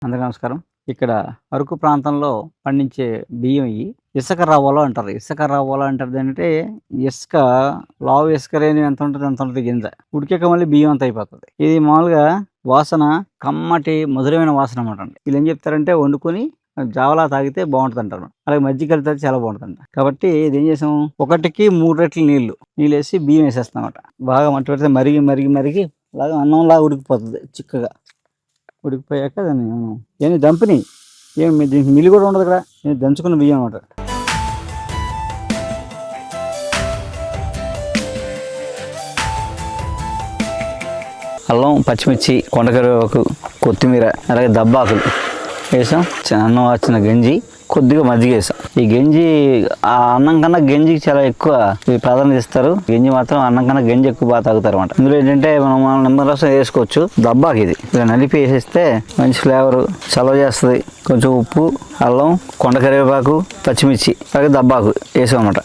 అందరికీ నమస్కారం. ఇక్కడ అరకు ప్రాంతంలో పండించే బియ్యం ఇయి. ఇసుక రవ్వలు అంటారు. ఇసుక రవ్వలు అంటారంటే ఇసుక లావు ఇసుక రేణు ఎంత ఉంటది అంత ఉంటది గింజ. ఉడికాక మళ్ళీ బియ్యం అంత అయిపోతది. ఇది మామూలుగా వాసన కమ్మటి మధురమైన వాసన అన్నమాట. వీళ్ళేం చెప్తారంటే వండుకొని జావలా తాగితే బాగుంటదంటారు. అలాగే మజ్జిగ కలిపితే చాలా బాగుంటదంట. కాబట్టి ఇదేం చేసాం, 1కి 3 రెట్లు నీళ్ళేసి బియ్యం వేసేస్తాం అన్నమాట. బాగా మంట పెడితే మరిగి అలాగే అన్నంలాగా ఉడికిపోతుంది చిక్కగా. ఉడికిపోయాక దాన్ని ఏమి దంపిని ఏమి దీనికి మిల్లి కూడా ఉండదు. ఇక్కడ నేను దంచుకున్న బియ్యం అనమాట. అల్లం, పచ్చిమిర్చి, కొండకరివేపాకు, కొత్తిమీర, అలాగే దబ్బాకులు వేసాం. అన్నం వచ్చిన గంజి, కొద్దిగా మజ్జిగ వేసాం. ఈ గంజి ఆ అన్నం కన్నా గంజికి చాలా ఎక్కువ ప్రాధాన్యత ఇస్తారు. గంజి మాత్రం అన్నం కన్నా గంజి ఎక్కువ బాగా తాగుతారు అనమాట. ఇందులో ఏంటంటే మనం నిమ్మరసం వేసుకోవచ్చు. దబ్బాకి ఇది ఇలా నలిపి వేసేస్తే మంచి ఫ్లేవర్ చలవ చేస్తుంది. కొంచెం ఉప్పు, అల్లం, కొండకరివేపాకు, పచ్చిమిర్చి, అలాగే దబ్బాకు వేసాం అన్నమాట.